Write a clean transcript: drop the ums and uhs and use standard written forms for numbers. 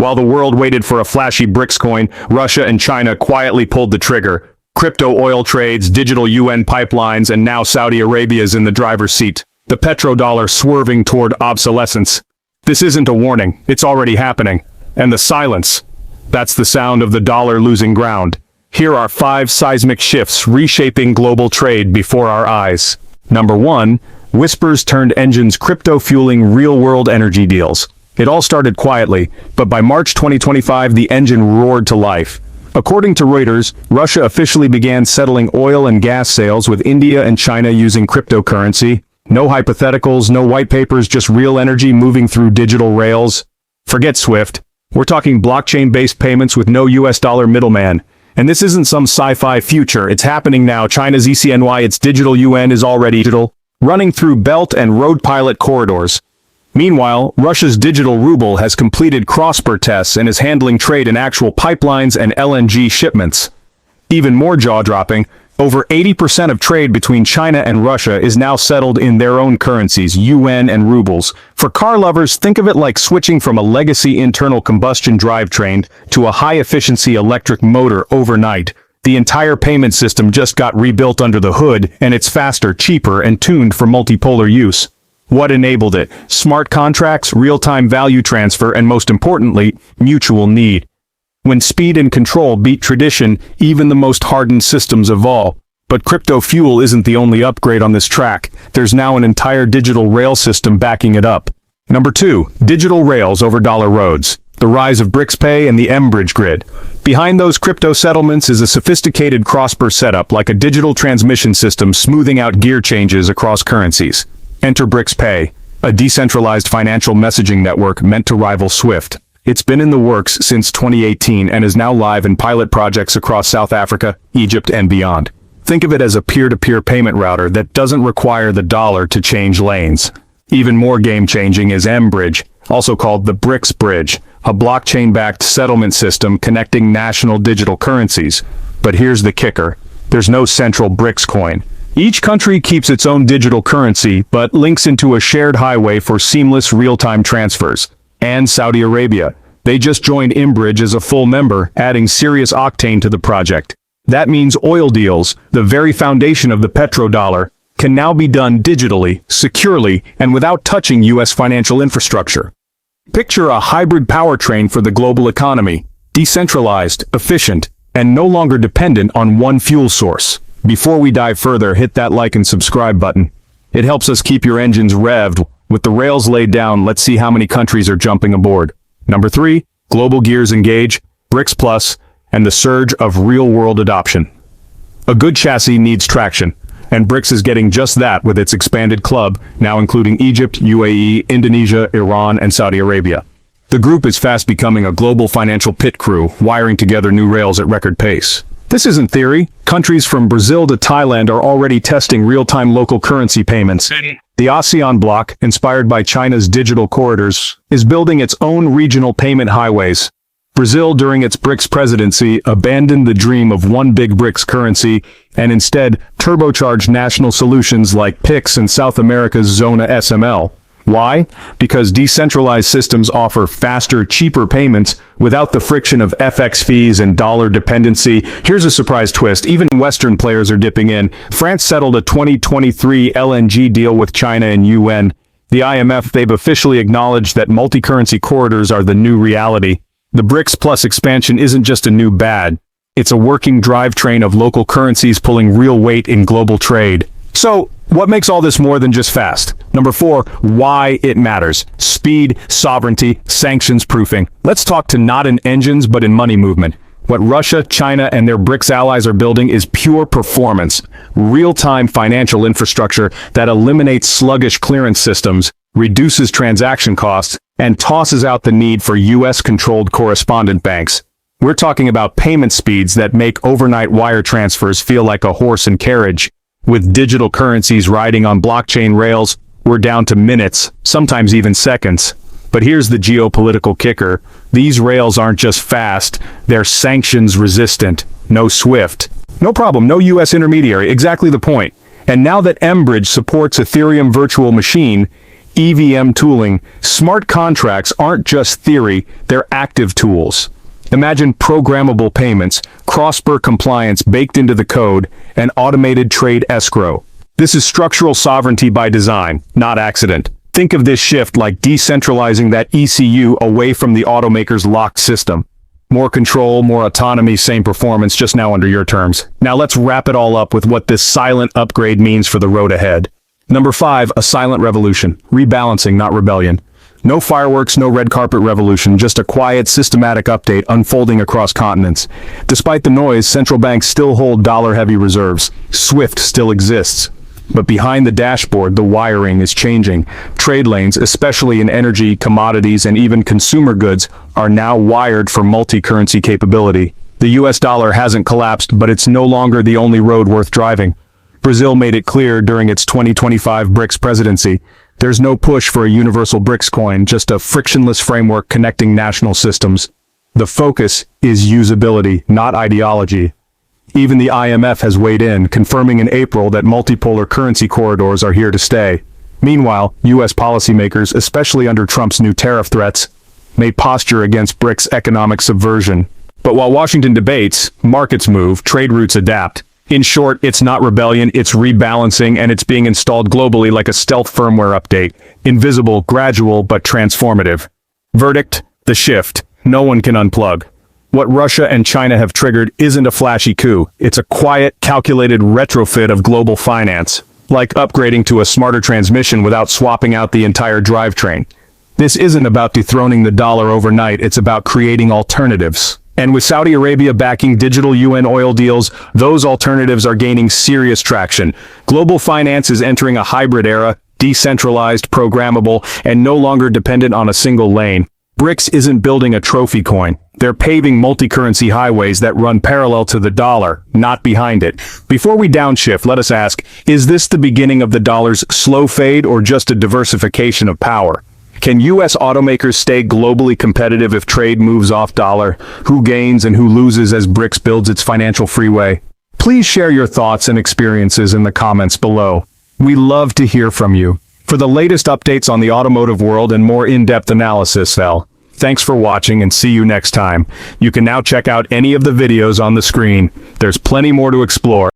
While the world waited for a flashy BRICS coin, Russia and China quietly pulled the trigger. Crypto oil trades, digital UN pipelines, and now Saudi Arabia is in the driver's seat. The petrodollar swerving toward obsolescence. This isn't a warning, it's already happening. And the silence. That's the sound of the dollar losing ground. Here are 5 seismic shifts reshaping global trade before our eyes. Number 1. Whispers turned engines, crypto fueling real-world energy deals. It all started quietly, but by March 2025 the engine roared to life. According to Reuters, Russia officially began settling oil and gas sales with India and China using cryptocurrency. No hypotheticals, no white papers, just real energy moving through digital rails. Forget SWIFT. We're talking blockchain-based payments with no US dollar middleman. And this isn't some sci-fi future, it's happening now. China's ECNY, its digital yuan, is already digital, running through Belt and Road Pilot corridors. Meanwhile, Russia's digital ruble has completed cross-border tests and is handling trade in actual pipelines and LNG shipments. Even more jaw-dropping, over 80% of trade between China and Russia is now settled in their own currencies, yuan and rubles. For car lovers, think of it like switching from a legacy internal combustion drivetrain to a high-efficiency electric motor overnight. The entire payment system just got rebuilt under the hood, and it's faster, cheaper, and tuned for multipolar use. What enabled it? Smart contracts, real-time value transfer, and most importantly, mutual need. When speed and control beat tradition, even the most hardened systems evolve. But crypto fuel isn't the only upgrade on this track. There's now an entire digital rail system backing it up. Number 2. Digital rails over dollar roads. The rise of BRICS Pay and the mBridge grid. Behind those crypto settlements is a sophisticated cross-border setup like a digital transmission system smoothing out gear changes across currencies. Enter BRICS Pay, a decentralized financial messaging network meant to rival SWIFT. It's been in the works since 2018 and is now live in pilot projects across South Africa, Egypt, and beyond. Think of it as a peer-to-peer payment router that doesn't require the dollar to change lanes. Even more game-changing is mBridge, also called the BRICS Bridge, a blockchain-backed settlement system connecting national digital currencies. But here's the kicker. There's no central BRICS coin. Each country keeps its own digital currency, but links into a shared highway for seamless real-time transfers. And Saudi Arabia. They just joined mBridge as a full member, adding serious octane to the project. That means oil deals, the very foundation of the petrodollar, can now be done digitally, securely, and without touching US financial infrastructure. Picture a hybrid powertrain for the global economy, decentralized, efficient, and no longer dependent on one fuel source. Before we dive further, hit that like and subscribe button. It helps us keep your engines revved. With the rails laid down, let's see how many countries are jumping aboard. Number 3, global gears engage, BRICS Plus, and the surge of real-world adoption. A good chassis needs traction, and BRICS is getting just that with its expanded club, now including Egypt, UAE, Indonesia, Iran, and Saudi Arabia. The group is fast becoming a global financial pit crew, wiring together new rails at record pace. This isn't theory. Countries from Brazil to Thailand are already testing real-time local currency payments. The ASEAN bloc, inspired by China's digital corridors, is building its own regional payment highways. Brazil, during its BRICS presidency, abandoned the dream of one big BRICS currency and instead turbocharged national solutions like PIX and South America's Zona SML. Why? Because decentralized systems offer faster, cheaper payments without the friction of FX fees and dollar dependency. Here's a surprise twist. Even Western players are dipping in. France settled a 2023 LNG deal with China and UN. The IMF, they've officially acknowledged that multi-currency corridors are the new reality. The BRICS Plus expansion isn't just a new bad. It's a working drivetrain of local currencies pulling real weight in global trade. So, what makes all this more than just fast? Number 4, why it matters. Speed, sovereignty, sanctions proofing. Let's talk to not in engines but in money movement. What Russia, China, and their BRICS allies are building is pure performance. Real-time financial infrastructure that eliminates sluggish clearance systems, reduces transaction costs, and tosses out the need for US-controlled correspondent banks. We're talking about payment speeds that make overnight wire transfers feel like a horse and carriage. With digital currencies riding on blockchain rails, we're down to minutes, sometimes even seconds. But here's the geopolitical kicker. These rails aren't just fast, they're sanctions resistant. No SWIFT. No problem, no US intermediary, exactly the point. And now that mBridge supports Ethereum virtual machine, EVM tooling, smart contracts aren't just theory, they're active tools. Imagine programmable payments, cross-border compliance baked into the code, and automated trade escrow. This is structural sovereignty by design, not accident. Think of this shift like decentralizing that ECU away from the automaker's locked system. More control, more autonomy, same performance, just now under your terms. Now let's wrap it all up with what this silent upgrade means for the road ahead. Number 5, a silent revolution. Rebalancing, not rebellion. No fireworks, no red carpet revolution, just a quiet, systematic update unfolding across continents. Despite the noise, central banks still hold dollar-heavy reserves. SWIFT still exists. But behind the dashboard, the wiring is changing. Trade lanes, especially in energy, commodities, and even consumer goods, are now wired for multi-currency capability. The US dollar hasn't collapsed, but it's no longer the only road worth driving. Brazil made it clear during its 2025 BRICS presidency. There's no push for a universal BRICS coin, just a frictionless framework connecting national systems. The focus is usability, not ideology. Even the IMF has weighed in, confirming in April that multipolar currency corridors are here to stay. Meanwhile, US policymakers, especially under Trump's new tariff threats, may posture against BRICS economic subversion. But while Washington debates, markets move, trade routes adapt. In short, it's not rebellion, it's rebalancing, and it's being installed globally like a stealth firmware update. Invisible, gradual, but transformative. Verdict: the shift. No one can unplug. What Russia and China have triggered isn't a flashy coup. It's a quiet, calculated retrofit of global finance. Like upgrading to a smarter transmission without swapping out the entire drivetrain. This isn't about dethroning the dollar overnight, it's about creating alternatives. And with Saudi Arabia backing digital UN oil deals, those alternatives are gaining serious traction. Global finance is entering a hybrid era, decentralized, programmable, and no longer dependent on a single lane. BRICS isn't building a trophy coin. They're paving multi-currency highways that run parallel to the dollar, not behind it. Before we downshift, let us ask, is this the beginning of the dollar's slow fade or just a diversification of power? Can US automakers stay globally competitive if trade moves off dollar? Who gains and who loses as BRICS builds its financial freeway? Please share your thoughts and experiences in the comments below. We love to hear from you. For the latest updates on the automotive world and more in-depth analysis, thanks for watching and see you next time. You can now check out any of the videos on the screen. There's plenty more to explore.